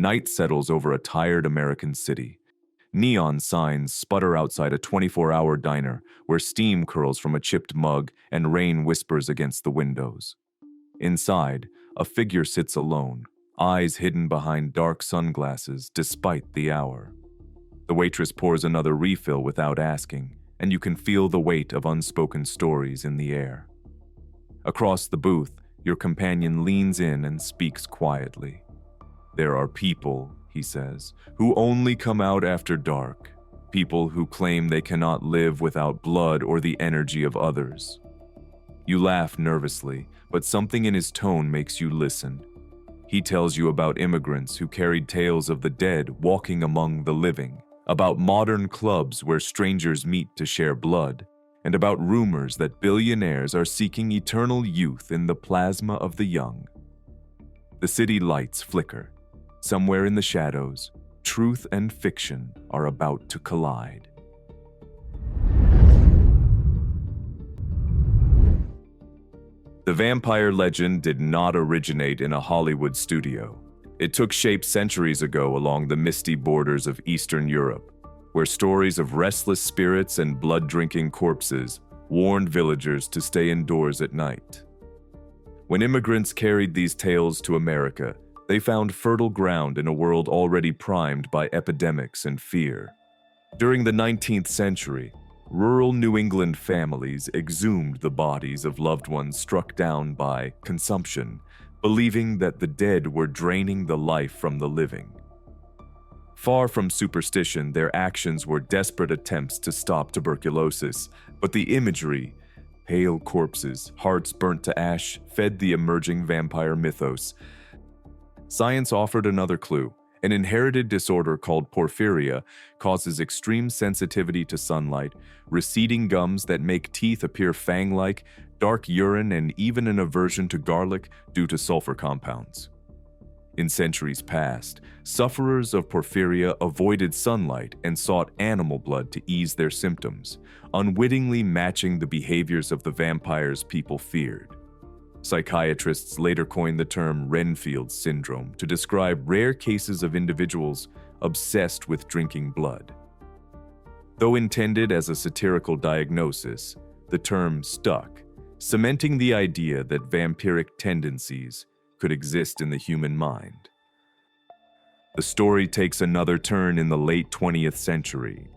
Night settles over a tired American city. Neon signs sputter outside a 24-hour diner where steam curls from a chipped mug and rain whispers against the windows. Inside, a figure sits alone, eyes hidden behind dark sunglasses despite the hour. The waitress pours another refill without asking, and you can feel the weight of unspoken stories in the air. Across the booth, your companion leans in and speaks quietly. "There are people," he says, "who only come out after dark. People who claim they cannot live without blood or the energy of others." You laugh nervously, but something in his tone makes you listen. He tells you about immigrants who carried tales of the dead walking among the living, about modern clubs where strangers meet to share blood, and about rumors that billionaires are seeking eternal youth in the plasma of the young. The city lights flicker. Somewhere in the shadows, truth and fiction are about to collide. The vampire legend did not originate in a Hollywood studio. It took shape centuries ago along the misty borders of Eastern Europe, where stories of restless spirits and blood-drinking corpses warned villagers to stay indoors at night. When immigrants carried these tales to America, they found fertile ground in a world already primed by epidemics and fear. During the 19th century, rural New England families exhumed the bodies of loved ones struck down by consumption, believing that the dead were draining the life from the living. Far from superstition, their actions were desperate attempts to stop tuberculosis, but the imagery, pale corpses, hearts burnt to ash, fed the emerging vampire mythos. Science offered another clue. An inherited disorder called Porphyria causes extreme sensitivity to sunlight, receding gums that make teeth appear fang-like, dark urine, and even an aversion to garlic due to sulfur compounds. In centuries past, sufferers of Porphyria avoided sunlight and sought animal blood to ease their symptoms, unwittingly matching the behaviors of the vampires people feared. Psychiatrists later coined the term Renfield syndrome to describe rare cases of individuals obsessed with drinking blood. Though intended as a satirical diagnosis, the term stuck, cementing the idea that vampiric tendencies could exist in the human mind. The story takes another turn in the late 20th century.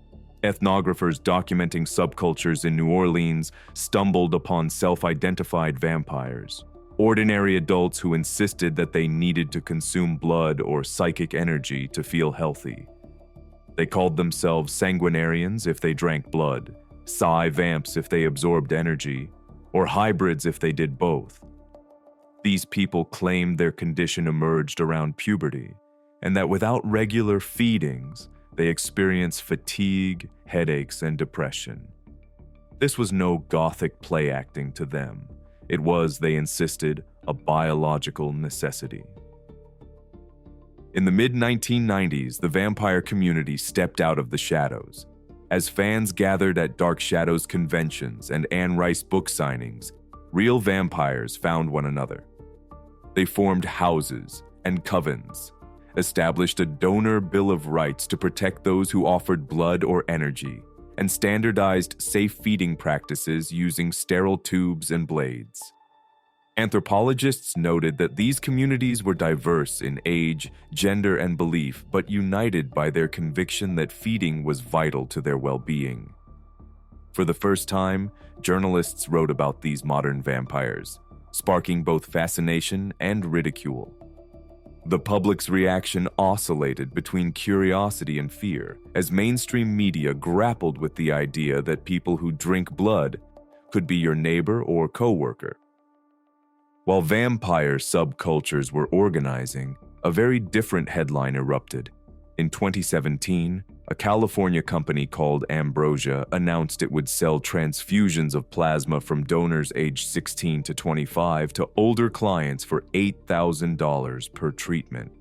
Ethnographers documenting subcultures in New Orleans stumbled upon self-identified vampires, ordinary adults who insisted that they needed to consume blood or psychic energy to feel healthy. They called themselves sanguinarians if they drank blood, psi-vamps if they absorbed energy, or hybrids if they did both. These people claimed their condition emerged around puberty, and that without regular feedings, they experienced fatigue, headaches, and depression. This was no gothic play acting to them. It was, they insisted, a biological necessity. In the mid-1990s, the vampire community stepped out of the shadows. As fans gathered at Dark Shadows conventions and Anne Rice book signings, real vampires found one another. They formed houses and covens, established a donor bill of rights to protect those who offered blood or energy, and standardized safe feeding practices using sterile tubes and blades. Anthropologists noted that these communities were diverse in age, gender, and belief, but united by their conviction that feeding was vital to their well-being. For the first time, journalists wrote about these modern vampires, sparking both fascination and ridicule. The public's reaction oscillated between curiosity and fear as mainstream media grappled with the idea that people who drink blood could be your neighbor or coworker. While vampire subcultures were organizing, a very different headline erupted. In 2017, a California company called Ambrosia announced it would sell transfusions of plasma from donors aged 16 to 25 to older clients for $8,000 per treatment.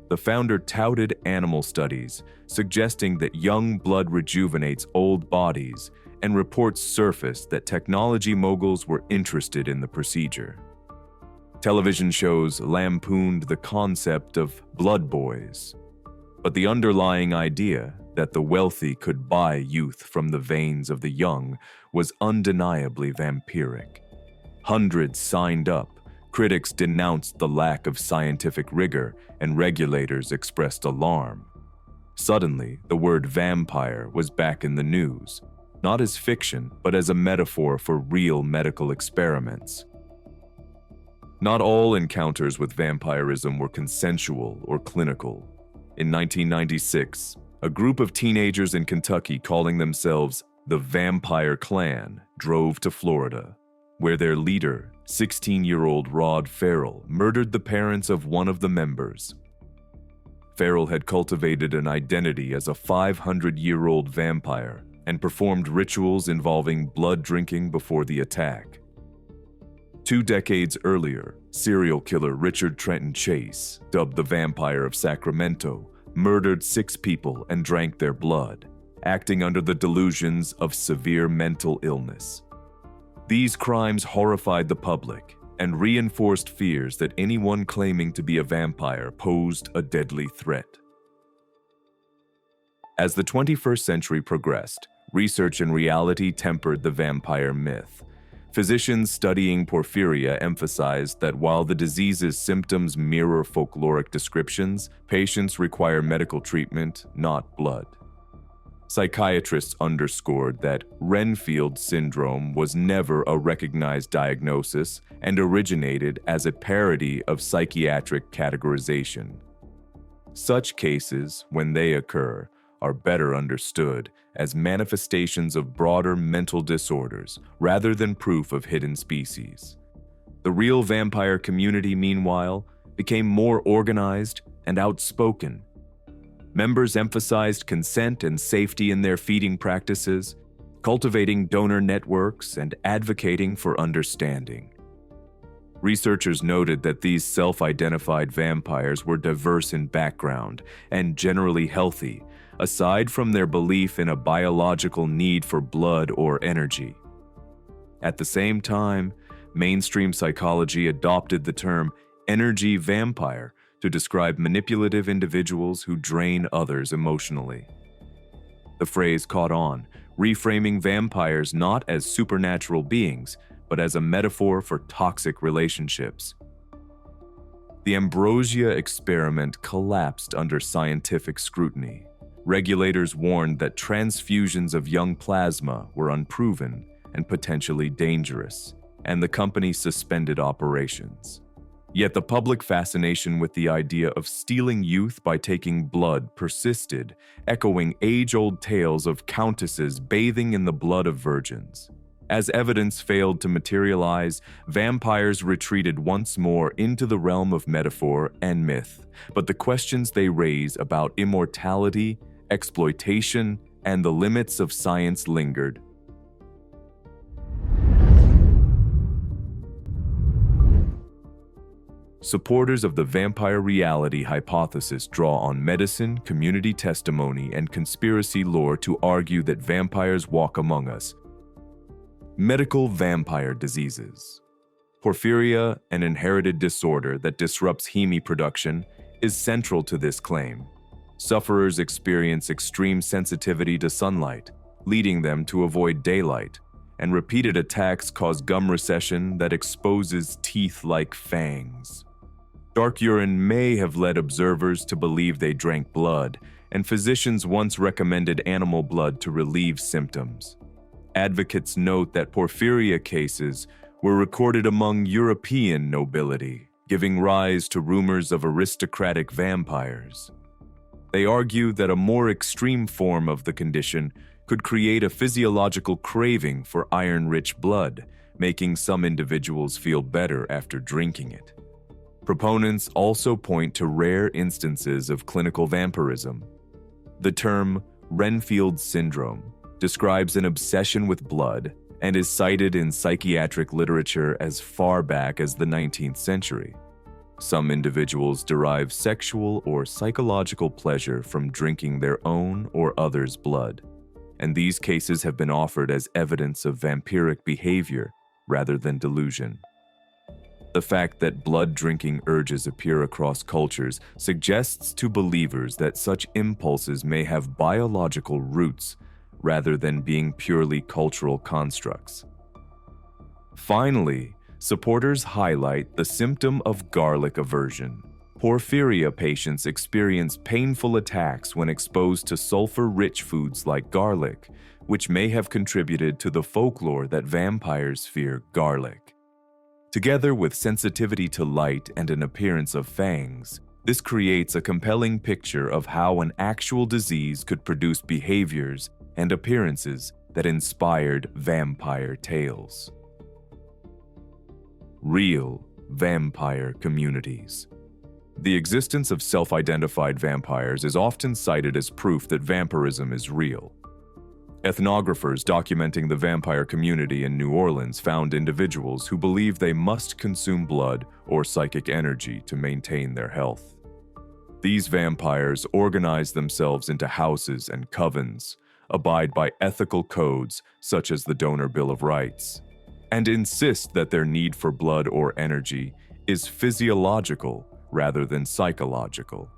The founder touted animal studies, suggesting that young blood rejuvenates old bodies, and reports surfaced that technology moguls were interested in the procedure. Television shows lampooned the concept of blood boys, but the underlying idea that the wealthy could buy youth from the veins of the young was undeniably vampiric. Hundreds signed up, critics denounced the lack of scientific rigor, and regulators expressed alarm. Suddenly, the word vampire was back in the news, not as fiction, but as a metaphor for real medical experiments. Not all encounters with vampirism were consensual or clinical. In 1996, a group of teenagers in Kentucky calling themselves the Vampire Clan drove to Florida, where their leader, 16-year-old Rod Farrell, murdered the parents of one of the members. Farrell had cultivated an identity as a 500-year-old vampire and performed rituals involving blood drinking before the attack. 2 decades earlier, serial killer Richard Trenton Chase, dubbed the Vampire of Sacramento, murdered 6 people and drank their blood, acting under the delusions of severe mental illness. These crimes horrified the public and reinforced fears that anyone claiming to be a vampire posed a deadly threat. As the 21st century progressed, research and reality tempered the vampire myth. Physicians studying Porphyria emphasized that while the disease's symptoms mirror folkloric descriptions, patients require medical treatment, not blood. Psychiatrists underscored that Renfield syndrome was never a recognized diagnosis and originated as a parody of psychiatric categorization. Such cases, when they occur, are better understood as manifestations of broader mental disorders rather than proof of hidden species. The real vampire community, meanwhile, became more organized and outspoken. Members emphasized consent and safety in their feeding practices, cultivating donor networks and advocating for understanding. Researchers noted that these self-identified vampires were diverse in background and generally healthy, aside from their belief in a biological need for blood or energy. At the same time, mainstream psychology adopted the term energy vampire to describe manipulative individuals who drain others emotionally. The phrase caught on, reframing vampires not as supernatural beings, but as a metaphor for toxic relationships. The Ambrosia experiment collapsed under scientific scrutiny. Regulators warned that transfusions of young plasma were unproven and potentially dangerous, and the company suspended operations. Yet the public fascination with the idea of stealing youth by taking blood persisted, echoing age-old tales of countesses bathing in the blood of virgins. As evidence failed to materialize, vampires retreated once more into the realm of metaphor and myth, but the questions they raise about immortality, exploitation, and the limits of science lingered. Supporters of the vampire reality hypothesis draw on medicine, community testimony, and conspiracy lore to argue that vampires walk among us. Medical vampire diseases. Porphyria, an inherited disorder that disrupts heme production, is central to this claim. Sufferers experience extreme sensitivity to sunlight, leading them to avoid daylight, and repeated attacks cause gum recession that exposes teeth like fangs. Dark urine may have led observers to believe they drank blood, and physicians once recommended animal blood to relieve symptoms. Advocates note that Porphyria cases were recorded among European nobility, giving rise to rumors of aristocratic vampires. They argue that a more extreme form of the condition could create a physiological craving for iron-rich blood, making some individuals feel better after drinking it. Proponents also point to rare instances of clinical vampirism. The term Renfield syndrome describes an obsession with blood and is cited in psychiatric literature as far back as the 19th century. Some individuals derive sexual or psychological pleasure from drinking their own or others' blood, and these cases have been offered as evidence of vampiric behavior rather than delusion. The fact that blood-drinking urges appear across cultures suggests to believers that such impulses may have biological roots rather than being purely cultural constructs. Finally, supporters highlight the symptom of garlic aversion. Porphyria patients experience painful attacks when exposed to sulfur-rich foods like garlic, which may have contributed to the folklore that vampires fear garlic. Together with sensitivity to light and an appearance of fangs, this creates a compelling picture of how an actual disease could produce behaviors and appearances that inspired vampire tales. Real vampire communities. The existence of self-identified vampires is often cited as proof that vampirism is real. Ethnographers documenting the vampire community in New Orleans found individuals who believe they must consume blood or psychic energy to maintain their health. These vampires organize themselves into houses and covens, abide by ethical codes such as the Donor Bill of Rights, and insist that their need for blood or energy is physiological rather than psychological.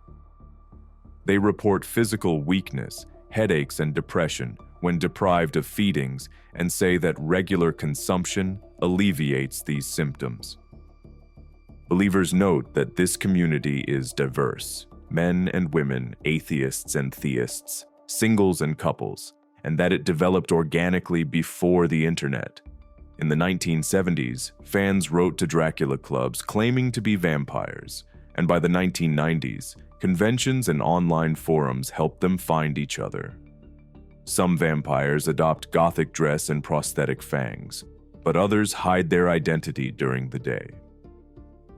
They report physical weakness, headaches, and depression when deprived of feedings and say that regular consumption alleviates these symptoms. Believers note that this community is diverse, men and women, atheists and theists, singles and couples, and that it developed organically before the internet. In the 1970s, fans wrote to Dracula clubs claiming to be vampires, and by the 1990s, conventions and online forums helped them find each other. Some vampires adopt gothic dress and prosthetic fangs, but others hide their identity during the day.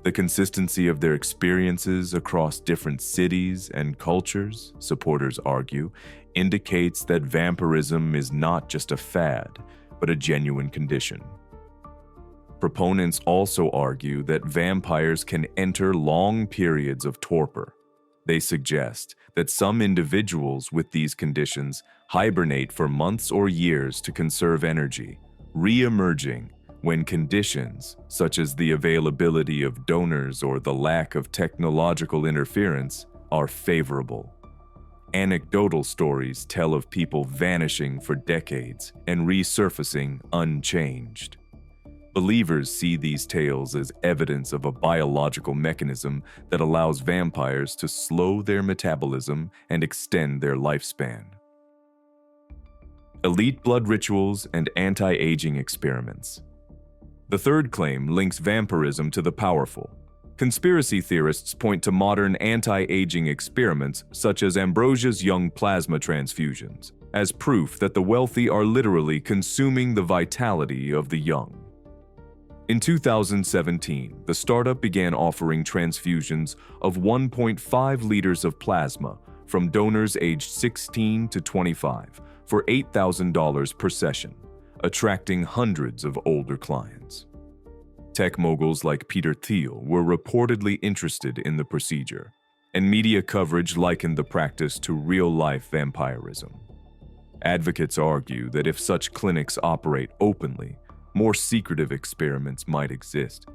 The consistency of their experiences across different cities and cultures, supporters argue, indicates that vampirism is not just a fad, but a genuine condition. Proponents also argue that vampires can enter long periods of torpor. They suggest that some individuals with these conditions hibernate for months or years to conserve energy, re-emerging when conditions, such as the availability of donors or the lack of technological interference, are favorable. Anecdotal stories tell of people vanishing for decades and resurfacing unchanged. Believers see these tales as evidence of a biological mechanism that allows vampires to slow their metabolism and extend their lifespan. Elite blood rituals and anti-aging experiments. The third claim links vampirism to the powerful. Conspiracy theorists point to modern anti-aging experiments such as Ambrosia's young plasma transfusions as proof that the wealthy are literally consuming the vitality of the young. In 2017, the startup began offering transfusions of 1.5 liters of plasma from donors aged 16 to 25 for $8,000 per session, attracting hundreds of older clients. Tech moguls like Peter Thiel were reportedly interested in the procedure, and media coverage likened the practice to real-life vampirism. Advocates argue that if such clinics operate openly, more secretive experiments might exist.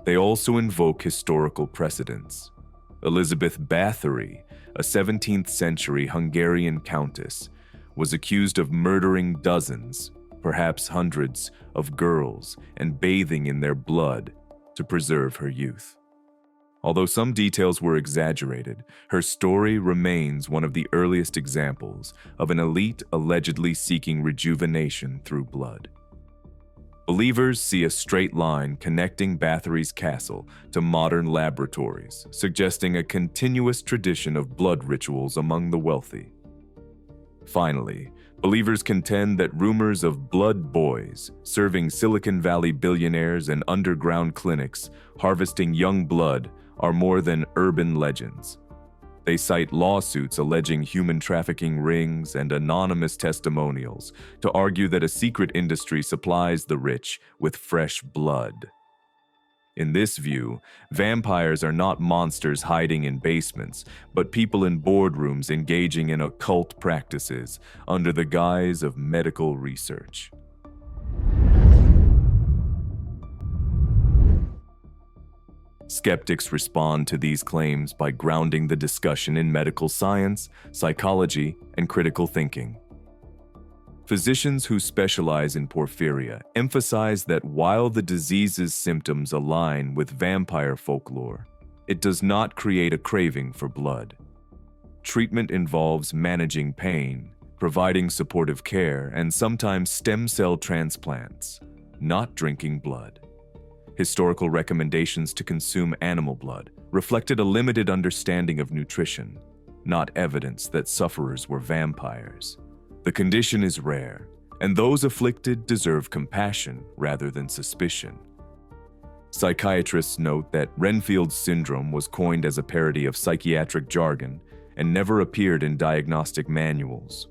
They also invoke historical precedents. Elizabeth Bathory, a 17th-century Hungarian countess, was accused of murdering dozens, perhaps hundreds, of girls and bathing in their blood to preserve her youth. Although some details were exaggerated, her story remains one of the earliest examples of an elite allegedly seeking rejuvenation through blood. Believers see a straight line connecting Bathory's castle to modern laboratories, suggesting a continuous tradition of blood rituals among the wealthy. Finally, believers contend that rumors of blood boys serving Silicon Valley billionaires and underground clinics harvesting young blood are more than urban legends. They cite lawsuits alleging human trafficking rings and anonymous testimonials to argue that a secret industry supplies the rich with fresh blood. In this view, vampires are not monsters hiding in basements, but people in boardrooms engaging in occult practices under the guise of medical research. Skeptics respond to these claims by grounding the discussion in medical science, psychology, and critical thinking. Physicians who specialize in porphyria emphasize that while the disease's symptoms align with vampire folklore, it does not create a craving for blood. Treatment involves managing pain, providing supportive care, and sometimes stem cell transplants, not drinking blood. Historical recommendations to consume animal blood reflected a limited understanding of nutrition, not evidence that sufferers were vampires. The condition is rare, and those afflicted deserve compassion rather than suspicion. Psychiatrists note that Renfield's syndrome was coined as a parody of psychiatric jargon and never appeared in diagnostic manuals.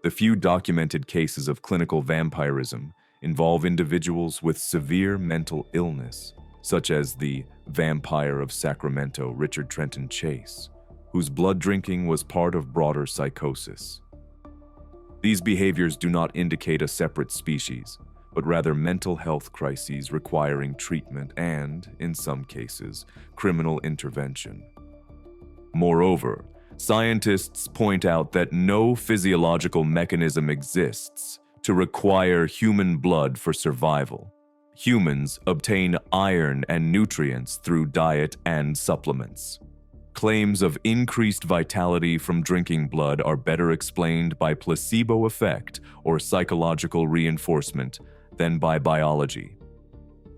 The few documented cases of clinical vampirism involve individuals with severe mental illness, such as the vampire of Sacramento, Richard Trenton Chase, whose blood drinking was part of broader psychosis. These behaviors do not indicate a separate species, but rather mental health crises requiring treatment and, in some cases, criminal intervention. Moreover, scientists point out that no physiological mechanism exists to require human blood for survival. Humans obtain iron and nutrients through diet and supplements. Claims of increased vitality from drinking blood are better explained by placebo effect or psychological reinforcement than by biology.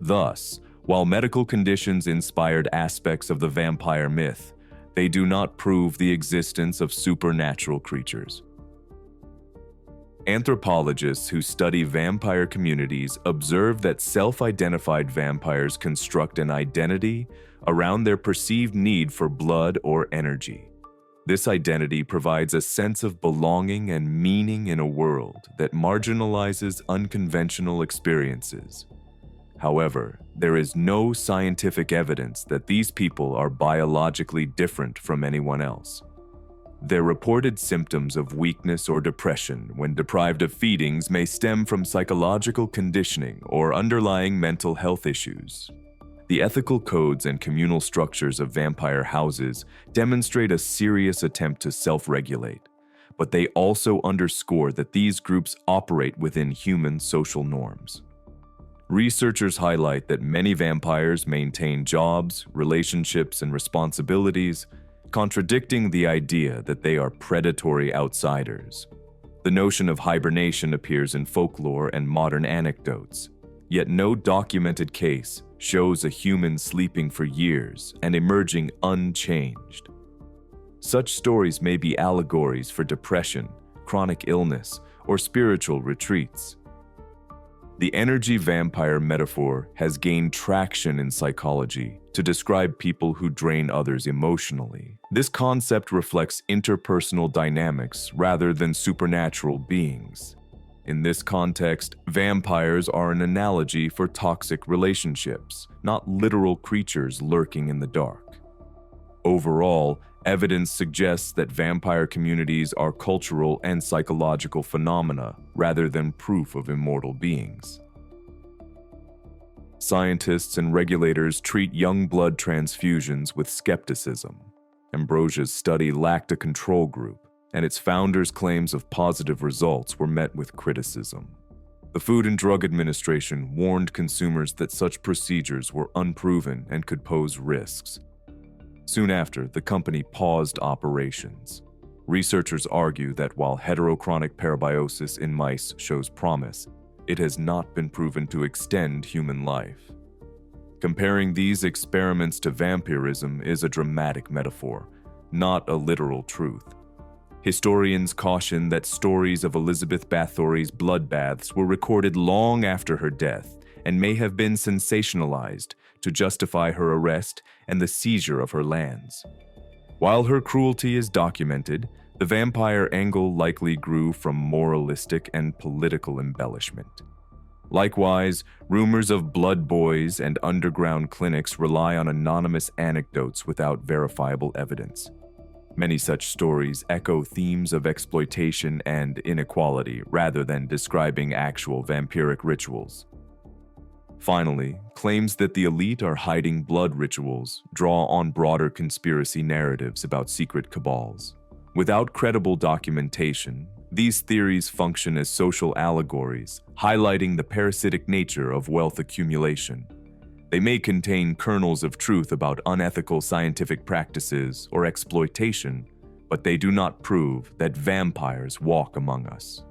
Thus, while medical conditions inspired aspects of the vampire myth, they do not prove the existence of supernatural creatures. Anthropologists who study vampire communities observe that self-identified vampires construct an identity around their perceived need for blood or energy. This identity provides a sense of belonging and meaning in a world that marginalizes unconventional experiences. However, there is no scientific evidence that these people are biologically different from anyone else. Their reported symptoms of weakness or depression when deprived of feedings may stem from psychological conditioning or underlying mental health issues. The ethical codes and communal structures of vampire houses demonstrate a serious attempt to self-regulate, but they also underscore that these groups operate within human social norms. Researchers highlight that many vampires maintain jobs, relationships, and responsibilities, contradicting the idea that they are predatory outsiders. The notion of hibernation appears in folklore and modern anecdotes, yet no documented case shows a human sleeping for years and emerging unchanged. Such stories may be allegories for depression, chronic illness, or spiritual retreats. The energy vampire metaphor has gained traction in psychology to describe people who drain others emotionally. This concept reflects interpersonal dynamics rather than supernatural beings. In this context, vampires are an analogy for toxic relationships, not literal creatures lurking in the dark. Overall, evidence suggests that vampire communities are cultural and psychological phenomena rather than proof of immortal beings. Scientists and regulators treat young blood transfusions with skepticism. Ambrosia's study lacked a control group, and its founders' claims of positive results were met with criticism. The Food and Drug Administration warned consumers that such procedures were unproven and could pose risks. Soon after, the company paused operations. Researchers argue that while heterochronic parabiosis in mice shows promise, it has not been proven to extend human life. Comparing these experiments to vampirism is a dramatic metaphor, not a literal truth. Historians caution that stories of Elizabeth Bathory's bloodbaths were recorded long after her death and may have been sensationalized to justify her arrest and the seizure of her lands. While her cruelty is documented, the vampire angle likely grew from moralistic and political embellishment. Likewise, rumors of blood boys and underground clinics rely on anonymous anecdotes without verifiable evidence. Many such stories echo themes of exploitation and inequality rather than describing actual vampiric rituals. Finally, claims that the elite are hiding blood rituals draw on broader conspiracy narratives about secret cabals. Without credible documentation, these theories function as social allegories, highlighting the parasitic nature of wealth accumulation. They may contain kernels of truth about unethical scientific practices or exploitation, but they do not prove that vampires walk among us.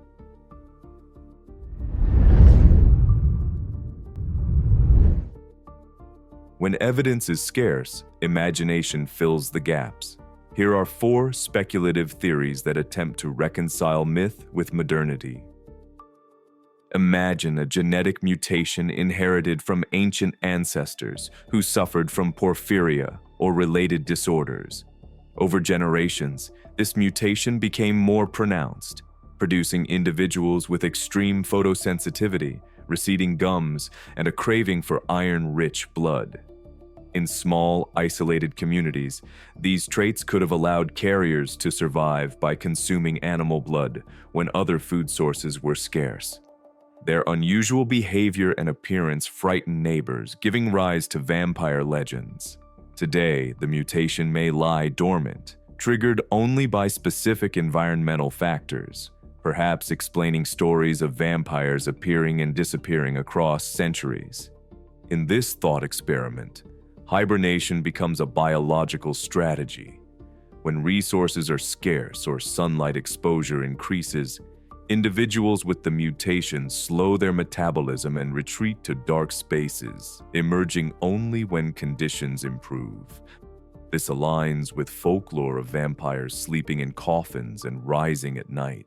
When evidence is scarce, imagination fills the gaps. Here are 4 speculative theories that attempt to reconcile myth with modernity. Imagine a genetic mutation inherited from ancient ancestors who suffered from porphyria or related disorders. Over generations, this mutation became more pronounced, producing individuals with extreme photosensitivity, receding gums, and a craving for iron-rich blood. In small, isolated communities, these traits could have allowed carriers to survive by consuming animal blood when other food sources were scarce. Their unusual behavior and appearance frightened neighbors, giving rise to vampire legends. Today, the mutation may lie dormant, triggered only by specific environmental factors, perhaps explaining stories of vampires appearing and disappearing across centuries. In this thought experiment, hibernation becomes a biological strategy. When resources are scarce or sunlight exposure increases, individuals with the mutation slow their metabolism and retreat to dark spaces, emerging only when conditions improve. This aligns with folklore of vampires sleeping in coffins and rising at night.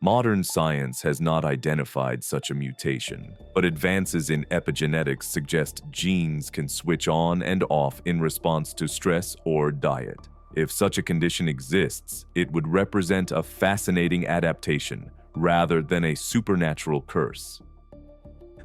Modern science has not identified such a mutation, but advances in epigenetics suggest genes can switch on and off in response to stress or diet. If such a condition exists, it would represent a fascinating adaptation rather than a supernatural curse.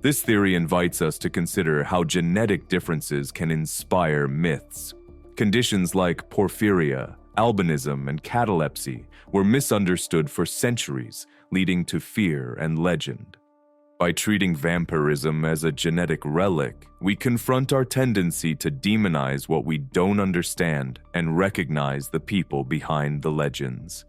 This theory invites us to consider how genetic differences can inspire myths. Conditions like porphyria, albinism, and catalepsy were misunderstood for centuries, leading to fear and legend. By treating vampirism as a genetic relic, we confront our tendency to demonize what we don't understand and recognize the people behind the legends.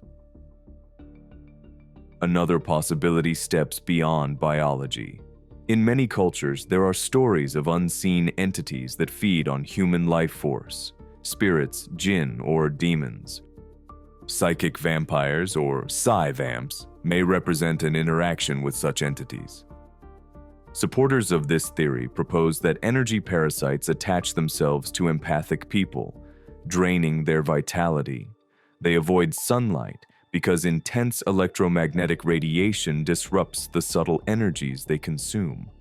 Another possibility steps beyond biology. In many cultures, there are stories of unseen entities that feed on human life force, spirits, jinn, or demons. Psychic vampires, or psi-vamps, may represent an interaction with such entities. Supporters of this theory propose that energy parasites attach themselves to empathic people, draining their vitality. They avoid sunlight because intense electromagnetic radiation disrupts the subtle energies they consume.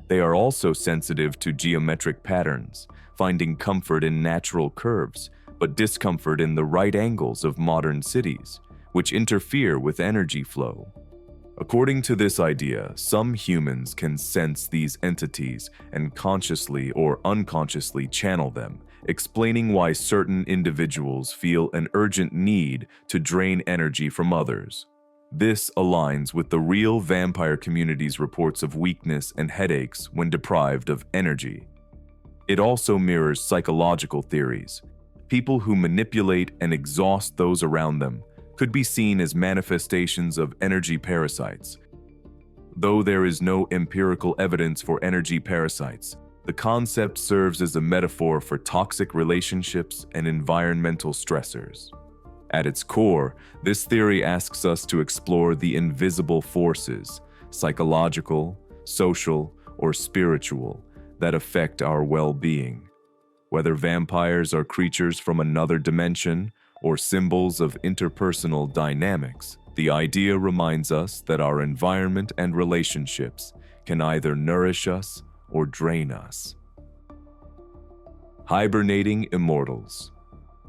They are also sensitive to geometric patterns, finding comfort in natural curves, but discomfort in the right angles of modern cities, which interfere with energy flow. According to this idea, some humans can sense these entities and consciously or unconsciously channel them, explaining why certain individuals feel an urgent need to drain energy from others. This aligns with the real vampire community's reports of weakness and headaches when deprived of energy. It also mirrors psychological theories. People who manipulate and exhaust those around them could be seen as manifestations of energy parasites. Though there is no empirical evidence for energy parasites, the concept serves as a metaphor for toxic relationships and environmental stressors. At its core, this theory asks us to explore the invisible forces, psychological, social, or spiritual, that affect our well-being. Whether vampires are creatures from another dimension or symbols of interpersonal dynamics, the idea reminds us that our environment and relationships can either nourish us or drain us. Hibernating immortals.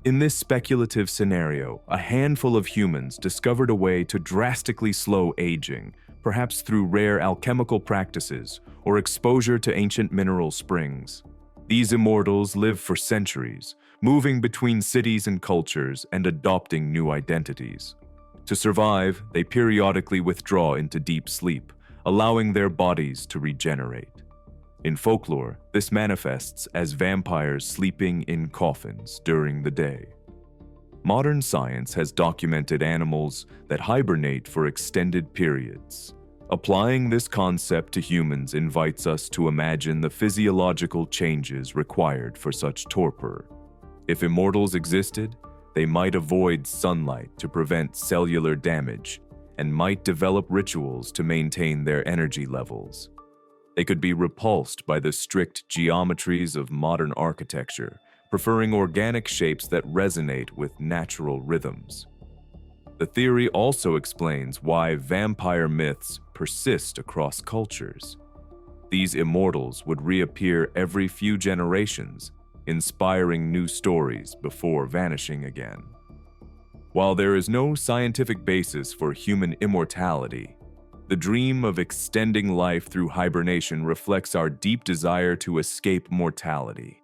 In this speculative scenario, a handful of humans discovered a way to drastically slow aging, perhaps through rare alchemical practices or exposure to ancient mineral springs. These immortals live for centuries, moving between cities and cultures and adopting new identities. To survive, they periodically withdraw into deep sleep, allowing their bodies to regenerate. In folklore, this manifests as vampires sleeping in coffins during the day. Modern science has documented animals that hibernate for extended periods. Applying this concept to humans invites us to imagine the physiological changes required for such torpor. If immortals existed, they might avoid sunlight to prevent cellular damage and might develop rituals to maintain their energy levels. They could be repulsed by the strict geometries of modern architecture, preferring organic shapes that resonate with natural rhythms. The theory also explains why vampire myths persist across cultures. These immortals would reappear every few generations, inspiring new stories before vanishing again. While there is no scientific basis for human immortality, the dream of extending life through hibernation reflects our deep desire to escape mortality.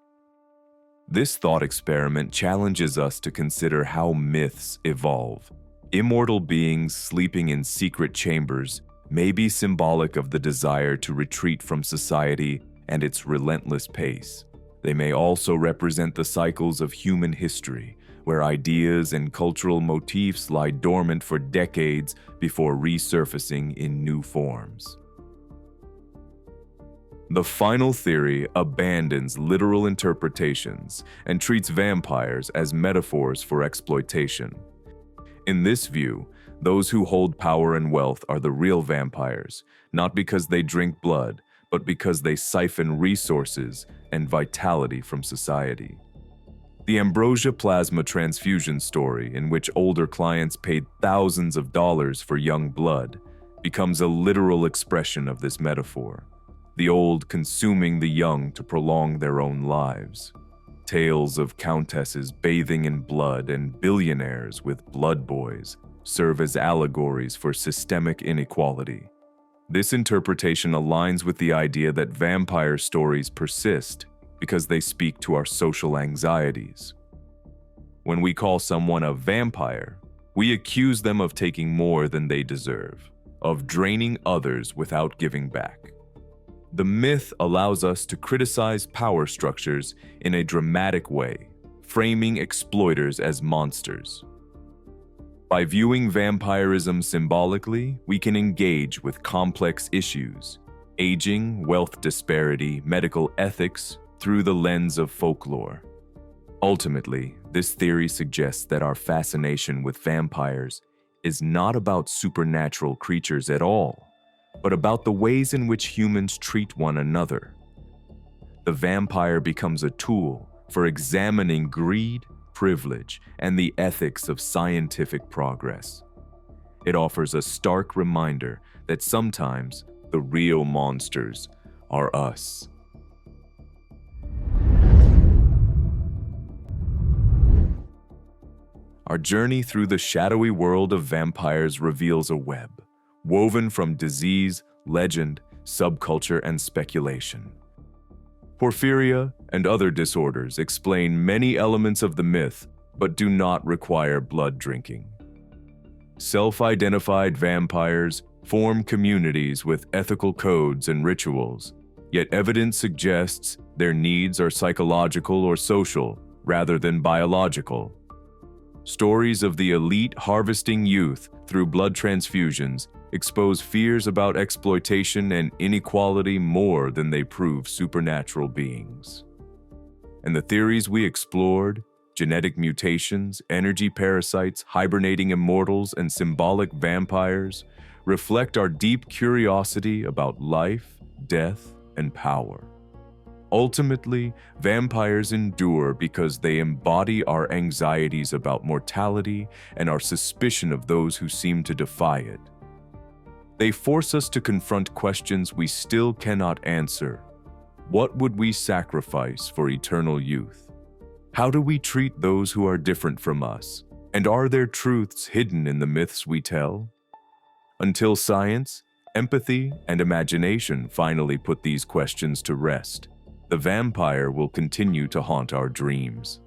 This thought experiment challenges us to consider how myths evolve. Immortal beings sleeping in secret chambers may be symbolic of the desire to retreat from society and its relentless pace. They may also represent the cycles of human history, where ideas and cultural motifs lie dormant for decades before resurfacing in new forms. The final theory abandons literal interpretations and treats vampires as metaphors for exploitation. In this view, those who hold power and wealth are the real vampires, not because they drink blood, but because they siphon resources and vitality from society. The ambrosia plasma transfusion story, in which older clients paid thousands of dollars for young blood, becomes a literal expression of this metaphor. The old consuming the young to prolong their own lives. Tales of countesses bathing in blood and billionaires with blood boys serve as allegories for systemic inequality. This interpretation aligns with the idea that vampire stories persist because they speak to our social anxieties. When we call someone a vampire, we accuse them of taking more than they deserve, of draining others without giving back. The myth allows us to criticize power structures in a dramatic way, framing exploiters as monsters. By viewing vampirism symbolically, we can engage with complex issues, aging, wealth disparity, medical ethics, through the lens of folklore. Ultimately, this theory suggests that our fascination with vampires is not about supernatural creatures at all, but about the ways in which humans treat one another. The vampire becomes a tool for examining greed, privilege, and the ethics of scientific progress. It offers a stark reminder that sometimes the real monsters are us. Our journey through the shadowy world of vampires reveals a web, woven from disease, legend, subculture, and speculation. Porphyria and other disorders explain many elements of the myth, but do not require blood drinking. Self-identified vampires form communities with ethical codes and rituals, yet evidence suggests their needs are psychological or social rather than biological. Stories of the elite harvesting youth through blood transfusions expose fears about exploitation and inequality more than they prove supernatural beings. And the theories we explored, genetic mutations, energy parasites, hibernating immortals, and symbolic vampires, reflect our deep curiosity about life, death, and power. Ultimately, vampires endure because they embody our anxieties about mortality and our suspicion of those who seem to defy it. They force us to confront questions we still cannot answer. What would we sacrifice for eternal youth? How do we treat those who are different from us? And are there truths hidden in the myths we tell? Until science, empathy, and imagination finally put these questions to rest, the vampire will continue to haunt our dreams.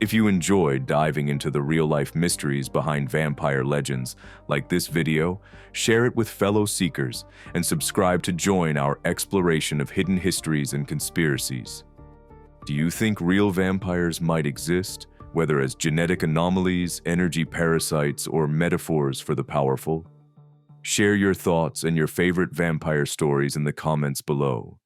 If you enjoyed diving into the real-life mysteries behind vampire legends like this video, share it with fellow seekers and subscribe to join our exploration of hidden histories and conspiracies. Do you think real vampires might exist, whether as genetic anomalies, energy parasites, or metaphors for the powerful? Share your thoughts and your favorite vampire stories in the comments below.